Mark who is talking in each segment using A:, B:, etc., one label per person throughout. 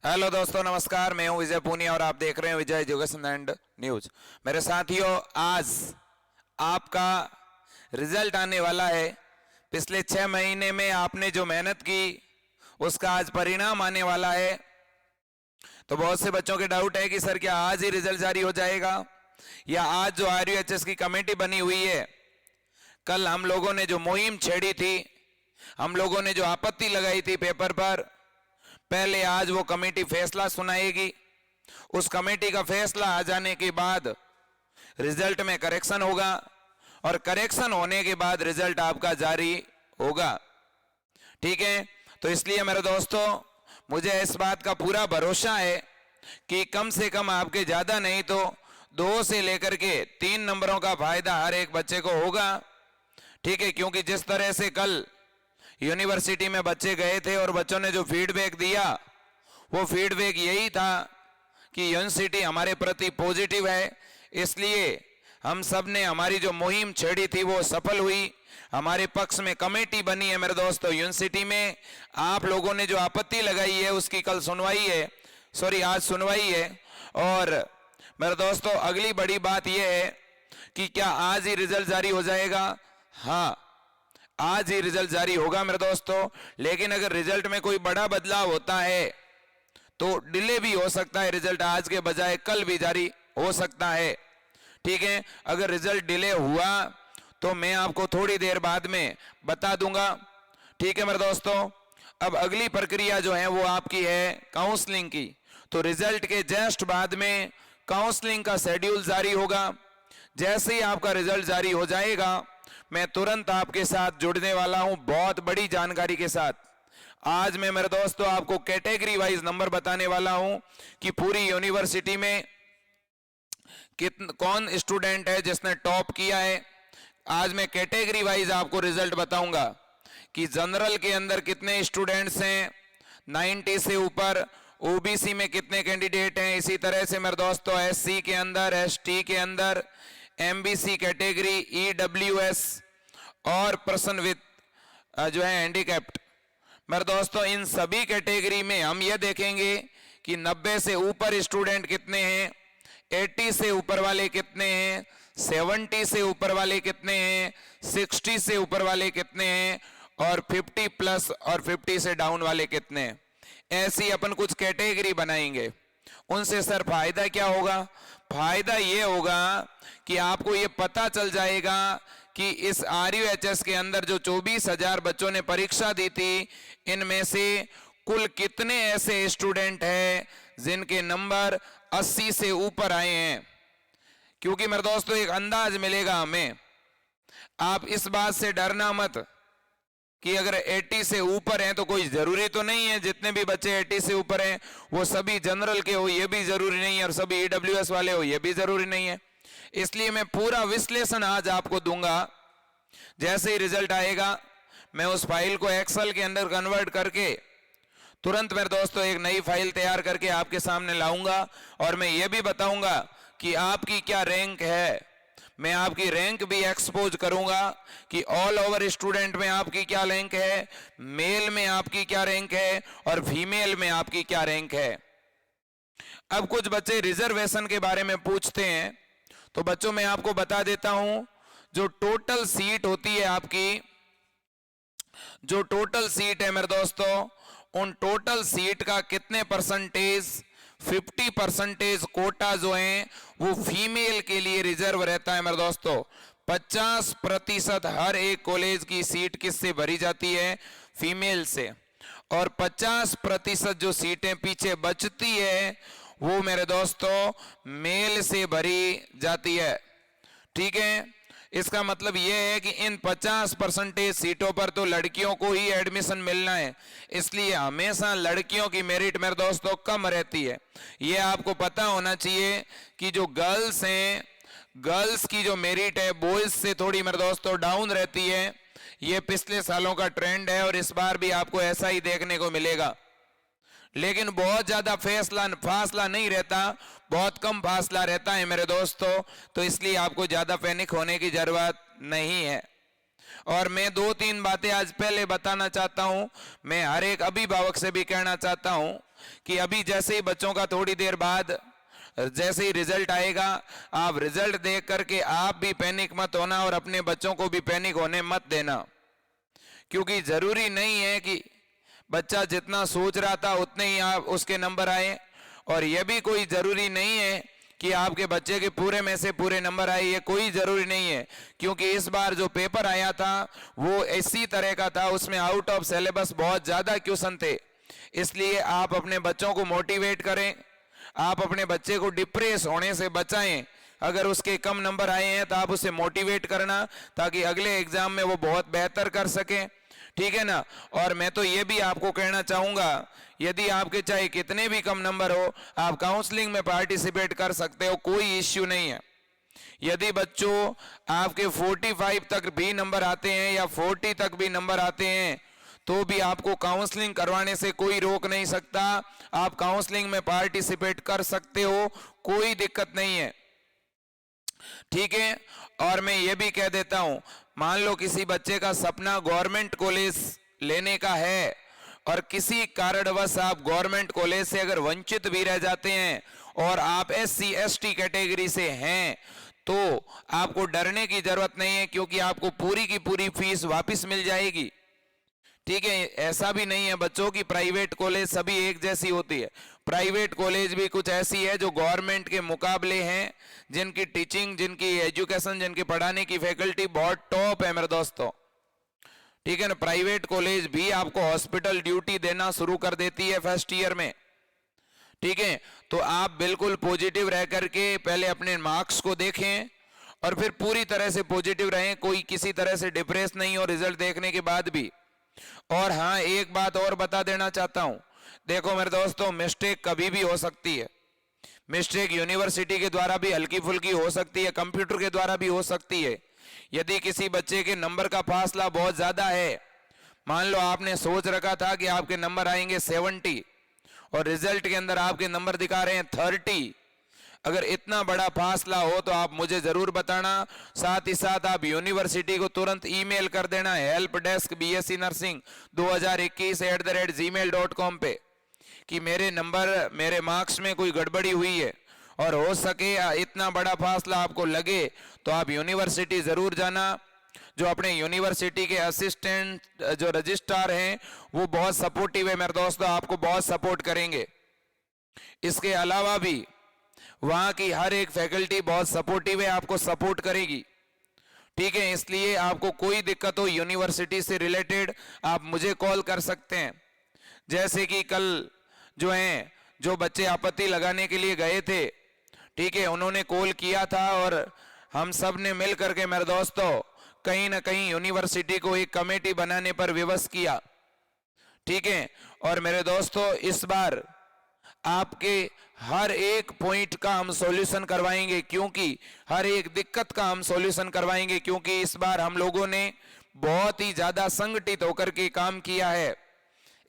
A: Hello दोस्तों, नमस्कार। मैं हूं विजय पूनिया और आप देख रहे हैं विजय एजुकेशन एंड न्यूज। मेरे साथियों, आज आपका रिजल्ट आने वाला है। पिछले 6 महीने में आपने जो मेहनत की उसका आज परिणाम आने वाला है। तो बहुत से बच्चों के डाउट है कि सर क्या आज ही रिजल्ट जारी हो जाएगा या आज जो RUHS की कमेटी बनी हुई है, कल हम लोगों ने जो मुहिम छेड़ी थी, हम लोगों ने जो आपत्ति लगाई थी पेपर पर, पहले आज वो कमेटी फैसला सुनाएगी। उस कमेटी का फैसला आ जाने के बाद रिजल्ट में करेक्शन होगा और करेक्शन होने के बाद रिजल्ट आपका जारी होगा। ठीक है, तो इसलिए मेरे दोस्तों, मुझे इस बात का पूरा भरोसा है कि कम से कम आपके ज्यादा नहीं तो 2 से लेकर के 3 नंबरों का फायदा हर एक बच्चे को होगा। ठीक है, क्योंकि जिस तरह से कल यूनिवर्सिटी में बच्चे गए थे और बच्चों ने जो फीडबैक दिया, वो फीडबैक यही था कि यूनिवर्सिटी हमारे प्रति पॉजिटिव है। इसलिए हम सब ने हमारी जो मुहिम छेड़ी थी वो सफल हुई। हमारे पक्ष में कमेटी बनी है मेरे दोस्तों यूनिवर्सिटी में। आप लोगों ने जो आपत्ति लगाई है उसकी कल सुनवाई है, आज सुनवाई है। और मेरे दोस्तों, अगली बड़ी बात यह है कि क्या आज ही रिजल्ट जारी हो जाएगा? हाँ, आज ही रिजल्ट जारी होगा मेरे दोस्तों। लेकिन अगर रिजल्ट में कोई बड़ा बदलाव होता है तो डिले भी हो सकता है, रिजल्ट आज के बजाय कल भी जारी हो सकता है। ठीक है, अगर रिजल्ट डिले हुआ तो मैं आपको थोड़ी देर बाद में बता दूंगा। ठीक है मेरे दोस्तों, अब अगली प्रक्रिया जो है वो आपकी है काउंसलिंग की। तो रिजल्ट के जस्ट बाद में काउंसलिंग का शेड्यूल जारी होगा। जैसे ही आपका रिजल्ट जारी हो जाएगा, मैं तुरंत आपके साथ जुड़ने वाला हूं बहुत बड़ी जानकारी के साथ। आज मैं मेरे दोस्तों आपको कैटेगरी वाइज नंबर बताने वाला हूं कि पूरी यूनिवर्सिटी में कौन स्टूडेंट है जिसने टॉप किया है। आज मैं कैटेगरी वाइज आपको रिजल्ट बताऊंगा कि जनरल के अंदर कितने स्टूडेंट्स हैं 90 से ऊपर, ओबीसी में कितने कैंडिडेट हैं, इसी तरह से मेरे दोस्तों SC के अंदर, ST के अंदर, MBC कैटेगरी, EWS और पर्सन विद जो है हैंडीकैप्ड। मेरे दोस्तों, इन सभी कैटेगरी में हम ये देखेंगे कि 90 से ऊपर स्टूडेंट कितने हैं, 80 से ऊपर वाले कितने हैं, 70 से ऊपर वाले कितने हैं, 60 से ऊपर वाले कितने हैं और 50 प्लस और 50 से डाउन वाले कितने हैं। ऐसी अपन कुछ कैटेगरी बनाएंगे। उनसे सर फायदा क्या होगा? फायदा ये होगा कि आपको ये पता चल जाएगा कि इस RUHS के अंदर जो 24,000 बच्चों ने परीक्षा दी थी, इनमें से कुल कितने ऐसे स्टूडेंट हैं जिनके नंबर 80 से ऊपर आए हैं। क्योंकि मेरे दोस्तों एक अंदाज मिलेगा हमें। आप इस बात से डरना मत कि अगर 80 से ऊपर हैं तो कोई जरूरी तो नहीं है जितने भी बच्चे 80 से ऊपर हैं वो सभी जनरल के हो, ये भी जरूरी नहीं है, और सभी EWS वाले हो, ये भी जरूरी नहीं है। इसलिए मैं पूरा विश्लेषण आज आपको दूंगा। जैसे ही रिजल्ट आएगा मैं उस फाइल को एक्सेल के अंदर कन्वर्ट करके तुरंत मेरे दोस्तों एक नई फाइल तैयार करके आपके सामने लाऊंगा और मैं ये भी बताऊंगा कि आपकी क्या रैंक है। मैं आपकी रैंक भी एक्सपोज करूंगा कि ऑल ओवर स्टूडेंट में आपकी क्या रैंक है, मेल में आपकी क्या रैंक है और फीमेल में आपकी क्या रैंक है। अब कुछ बच्चे रिजर्वेशन के बारे में पूछते हैं, तो बच्चों मैं आपको बता देता हूं, जो टोटल सीट होती है आपकी, जो टोटल सीट है मेरे दोस्तों, उन टोटल सीट का कितने परसेंटेज, 50% कोटा जो है वो फीमेल के लिए रिजर्व रहता है मेरे दोस्तों। 50% हर एक कॉलेज की सीट किससे भरी जाती है? फीमेल से। और 50% जो सीटें पीछे बचती है वो मेरे दोस्तों मेल से भरी जाती है। ठीक है, इसका मतलब यह है कि इन 50% सीटों पर तो लड़कियों को ही एडमिशन मिलना है, इसलिए हमेशा लड़कियों की मेरिट मेरे दोस्तों कम रहती है। यह आपको पता होना चाहिए कि जो गर्ल्स हैं, गर्ल्स की जो मेरिट है बॉयज से थोड़ी मेरे दोस्तों डाउन रहती है। यह पिछले सालों का ट्रेंड है और इस बार भी आपको ऐसा ही देखने को मिलेगा। लेकिन बहुत ज्यादा फासला नहीं रहता, बहुत कम फासला रहता है मेरे दोस्तों, तो इसलिए आपको ज्यादा पैनिक होने की जरूरत नहीं है। और मैं 2-3 बातें आज पहले बताना चाहता हूं। मैं हर एक अभिभावक से भी कहना चाहता हूं कि अभी जैसे ही बच्चों का थोड़ी देर बाद जैसे ही रिजल्ट आएगा, आप रिजल्ट देख करके आप भी पैनिक मत होना और अपने बच्चों को भी पैनिक होने मत देना, क्योंकि जरूरी नहीं है कि बच्चा जितना सोच रहा था उतने ही आप उसके नंबर आए, और यह भी कोई जरूरी नहीं है कि आपके बच्चे के पूरे में से पूरे नंबर आए, ये कोई जरूरी नहीं है, क्योंकि इस बार जो पेपर आया था वो इसी तरह का था, उसमें आउट ऑफ सिलेबस बहुत ज्यादा क्वेश्चन थे। इसलिए आप अपने बच्चों को मोटिवेट करें, आप अपने बच्चे को डिप्रेस होने से बचाएं। अगर उसके कम नंबर आए हैं तो आप उसे मोटिवेट करना, ताकि अगले एग्जाम में वो बहुत बेहतर कर सके, ठीक है ना। और मैं तो ये भी आपको कहना चाहूंगा, यदि आपके चाहे कितने भी कम नंबर हो, आप काउंसलिंग में पार्टिसिपेट कर सकते हो, कोई इश्यू नहीं है। यदि बच्चों आपके 45 तक भी नंबर आते हैं या 40 तक भी नंबर आते हैं, तो भी आपको काउंसलिंग करवाने से कोई रोक नहीं सकता, आप काउंसलिंग में पार्टिसिपेट कर सकते हो, कोई दिक्कत नहीं है, ठीक है। और मैं ये भी कह देता हूं, मान लो किसी बच्चे का सपना गवर्नमेंट कॉलेज लेने का है और किसी कारणवश आप गवर्नमेंट कॉलेज से अगर वंचित भी रह जाते हैं और आप SC ST कैटेगरी से हैं, तो आपको डरने की जरूरत नहीं है, क्योंकि आपको पूरी की पूरी फीस वापस मिल जाएगी, ठीक है। ऐसा भी नहीं है बच्चों की प्राइवेट कॉलेज सभी एक जैसी होती है, प्राइवेट कॉलेज भी कुछ ऐसी है जो गवर्नमेंट के मुकाबले हैं, जिनकी टीचिंग, जिनकी एजुकेशन, जिनकी पढ़ाने की फैकल्टी बहुत टॉप है मेरे दोस्तों, ठीक है ना। प्राइवेट कॉलेज भी आपको हॉस्पिटल ड्यूटी देना शुरू कर देती है फर्स्ट ईयर में, ठीक है। तो आप बिल्कुल पॉजिटिव रह करके पहले अपने मार्क्स को देखें और फिर पूरी तरह से पॉजिटिव रहें, कोई किसी तरह से डिप्रेस नहीं हो रिजल्ट देखने के बाद भी। और हाँ, एक बात और बता देना चाहता हूं, देखो मेरे दोस्तों, मिस्टेक कभी भी हो सकती है, मिस्टेक यूनिवर्सिटी के द्वारा भी हल्की फुल्की हो सकती है, कंप्यूटर के द्वारा भी हो सकती है। यदि किसी बच्चे के नंबर का फासला बहुत ज्यादा है, मान लो आपने सोच रखा था कि आपके नंबर आएंगे 70 और रिजल्ट के अंदर आपके नंबर दिखा रहे हैं 30, अगर इतना बड़ा फासला हो तो आप मुझे जरूर बताना, साथ ही साथ आप यूनिवर्सिटी को तुरंत ईमेल कर देना helpdesk BSc Nursing 2021@gmail.com पे कि मेरे नंबर, मेरे मार्क्स में कोई गड़बड़ी हुई है, और हो सके इतना बड़ा फासला आपको लगे तो आप यूनिवर्सिटी जरूर जाना। जो अपने यूनिवर्सिटी के असिस्टेंट जो रजिस्ट्रार हैं वो बहुत सपोर्टिव है मेरे दोस्तों, आपको बहुत सपोर्ट करेंगे। इसके अलावा भी वहां की हर एक फैकल्टी बहुत सपोर्टिव है, आपको सपोर्ट करेगी, ठीक है। इसलिए आपको कोई दिक्कत हो यूनिवर्सिटी से रिलेटेड, आप मुझे कॉल कर सकते हैं। जैसे कि कल जो हैं, जो बच्चे आपत्ति लगाने के लिए गए थे, ठीक है, उन्होंने कॉल किया था और हम सब ने मिल करके मेरे दोस्तों कहीं ना कहीं यूनिवर्सिटी को एक कमेटी बनाने पर विवश किया, ठीक है। और मेरे दोस्तों, इस बार आपके हर एक पॉइंट का हम सॉल्यूशन करवाएंगे, क्योंकि हर एक दिक्कत का हम सॉल्यूशन करवाएंगे, क्योंकि इस बार हम लोगों ने बहुत ही ज्यादा संगठित होकर के काम किया है,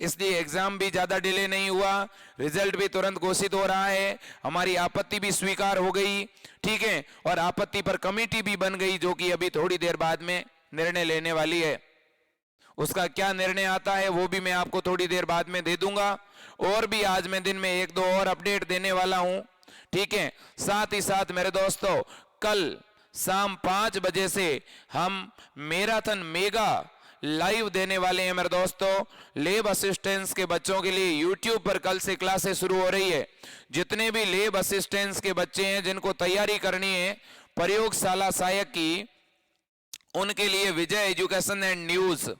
A: इसलिए एग्जाम भी ज्यादा डिले नहीं हुआ, रिजल्ट भी तुरंत घोषित हो रहा है, हमारी आपत्ति भी स्वीकार हो गई, ठीक है। और आपत्ति पर कमेटी भी बन गई, जो कि अभी थोड़ी देर बाद में निर्णय लेने वाली है। उसका क्या निर्णय आता है वो भी मैं आपको थोड़ी देर बाद में दे दूंगा, और भी आज मैं दिन में 1-2 और अपडेट देने वाला हूं, ठीक है। साथ ही साथ मेरे दोस्तों, कल शाम 5 बजे से हम मैराथन मेगा लाइव देने वाले हैं मेरे दोस्तों, लैब असिस्टेंट्स के बच्चों के लिए यूट्यूब पर कल से क्लासेस शुरू हो रही है। जितने भी लैब असिस्टेंट्स के बच्चे हैं जिनको तैयारी करनी है प्रयोगशाला सहायक की, उनके लिए विजय एजुकेशन एंड न्यूज,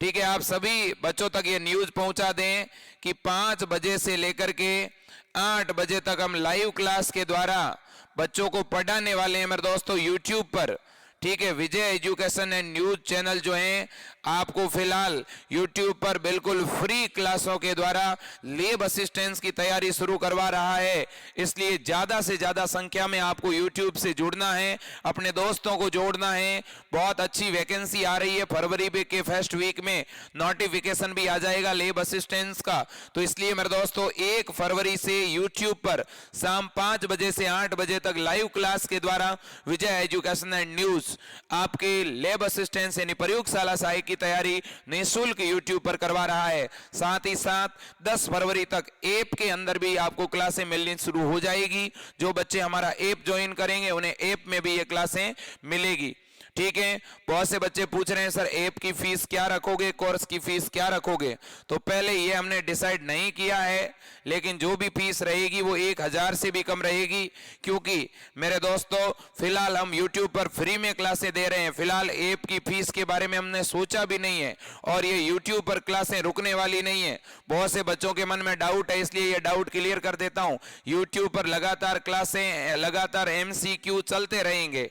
A: ठीक है, आप सभी बच्चों तक ये न्यूज पहुंचा दें कि 5 बजे से लेकर के 8 बजे तक हम लाइव क्लास के द्वारा बच्चों को पढ़ाने वाले हैं मेरे दोस्तों यूट्यूब पर, ठीक है। विजय एजुकेशन एंड न्यूज चैनल जो है आपको फिलहाल यूट्यूब पर बिल्कुल फ्री क्लासों के द्वारा लैब असिस्टेंट्स की तैयारी शुरू करवा रहा है, इसलिए ज्यादा से ज्यादा संख्या में आपको यूट्यूब से जुड़ना है, अपने दोस्तों को जोड़ना है। बहुत अच्छी वैकेंसी आ रही है, फरवरी के फर्स्ट वीक में नोटिफिकेशन भी आ जाएगा लैब असिस्टेंट्स का, तो इसलिए मेरे दोस्तों 1 फरवरी से यूट्यूब पर शाम 5 बजे से 8 बजे तक लाइव क्लास के द्वारा विजय एजुकेशन एंड न्यूज वीडियोस आपके लैब असिस्टेंट यानी प्रयोगशाला सहायक की तैयारी निःशुल्क यूट्यूब पर करवा रहा है। साथ ही साथ 10 फरवरी तक ऐप के अंदर भी आपको क्लासें मिलनी शुरू हो जाएगी। जो बच्चे हमारा ऐप ज्वाइन करेंगे उन्हें ऐप में भी ये क्लासें मिलेगी। ठीक है, बहुत से बच्चे पूछ रहे हैं सर ऐप की फीस क्या रखोगे, कोर्स की फीस क्या रखोगे। तो पहले ये हमने डिसाइड नहीं किया है, लेकिन जो भी फीस रहेगी वो 1000 से भी कम रहेगी, क्योंकि मेरे दोस्तों फिलहाल हम YouTube पर फ्री में क्लासें दे रहे हैं। फिलहाल ऐप की फीस के बारे में हमने सोचा भी नहीं है, और ये YouTube पर क्लासें रुकने वाली नहीं है। बहुत से बच्चों के मन में डाउट है, इसलिए ये डाउट क्लियर कर देता हूं। YouTube पर लगातार क्लासें, लगातार MCQ चलते रहेंगे।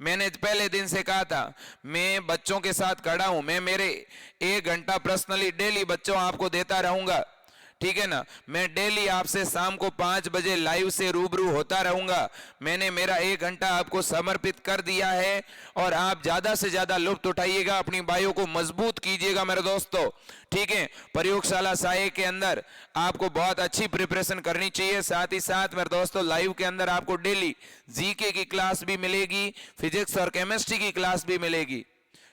A: मैंने पहले दिन से कहा था मैं बच्चों के साथ खड़ा हूं, मैं मेरे 1 घंटा पर्सनली डेली बच्चों आपको देता रहूंगा। ठीक है ना, मैं डेली आपसे शाम को 5 बजे लाइव से रूबरू होता रहूंगा। मैंने मेरा 1 घंटा आपको समर्पित कर दिया है, और आप ज्यादा से ज्यादा लुत्फ उठाइएगा, अपनी बायों को मजबूत कीजिएगा मेरे दोस्तों। ठीक है, प्रयोगशाला सहायक के अंदर आपको बहुत अच्छी प्रिपरेशन करनी चाहिए। साथ ही साथ मेरे दोस्तों लाइव के अंदर आपको डेली जीके की क्लास भी मिलेगी, फिजिक्स और केमिस्ट्री की क्लास भी मिलेगी।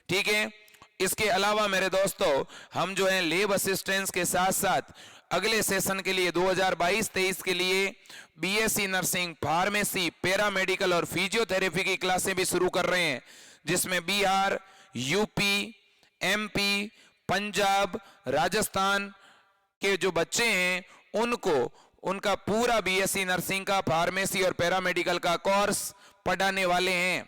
A: ठीक है, इसके अलावा मेरे दोस्तों हम जो है लैब असिस्टेंट्स के साथ साथ अगले सेशन के लिए 2022-23 के लिए BSc नर्सिंग, फार्मेसी, पैरामेडिकल और फिजियोथेरेपी की क्लासें भी शुरू कर रहे हैं, जिसमें बिहार, यूपी, MP, पंजाब, राजस्थान के जो बच्चे हैं उनको उनका पूरा BSc नर्सिंग का, फार्मेसी और पैरामेडिकल का कोर्स पढ़ाने वाले हैं,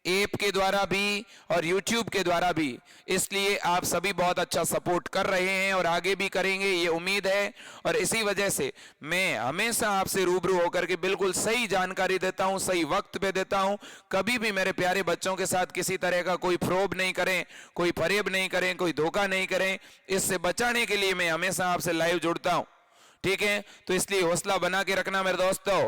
A: ऐप के द्वारा भी और YouTube के द्वारा भी। इसलिए आप सभी बहुत अच्छा सपोर्ट कर रहे हैं और आगे भी करेंगे, ये उम्मीद है। और इसी वजह से मैं हमेशा आपसे रूबरू होकर के बिल्कुल सही जानकारी देता हूं, सही वक्त पे देता हूं। कभी भी मेरे प्यारे बच्चों के साथ किसी तरह का कोई फ्रॉड नहीं करें, कोई फरेब नहीं करें, कोई धोखा नहीं करें। इससे बचाने के लिए मैं हमेशा आपसे लाइव जुड़ता हूं। ठीक है, तो इसलिए हौसला बना के रखना मेरे दोस्तों।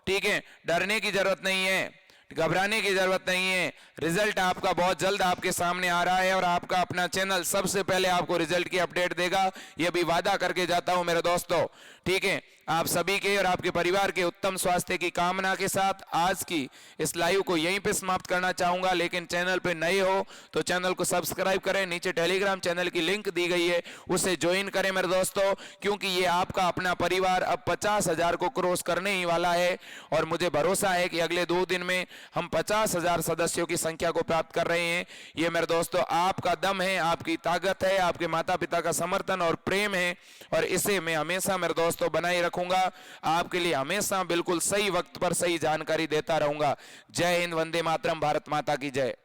A: ठीक है, डरने की जरूरत नहीं है, घबराने की जरूरत नहीं है। रिजल्ट आपका बहुत जल्द आपके सामने आ रहा है, और आपका अपना चैनल सबसे पहले आपको रिजल्ट की अपडेट देगा, यह भी वादा करके जाता हूं मेरे दोस्तों। ठीक है, आप सभी के और आपके परिवार के उत्तम स्वास्थ्य की कामना के साथ आज की इस लाइव को यहीं पे समाप्त करना चाहूंगा। लेकिन चैनल पे नए हो तो चैनल को सब्सक्राइब करें, नीचे टेलीग्राम चैनल की लिंक दी गई है, उसे ज्वाइन करें मेरे दोस्तों, क्योंकि ये आपका अपना परिवार अब 50,000 को क्रॉस करने ही वाला है। और मुझे भरोसा है कि अगले 2 दिन में हम 50,000 सदस्यों की संख्या को प्राप्त कर रहे हैं। ये मेरे दोस्तों आपका दम है, आपकी ताकत है, आपके माता पिता का समर्थन और प्रेम है, और इसे मैं हमेशा मेरे दोस्तों बनाए रखूंगा। आपके लिए हमेशा बिल्कुल सही वक्त पर सही जानकारी देता रहूंगा। जय हिंद, वंदे मातरम, भारत माता की जय।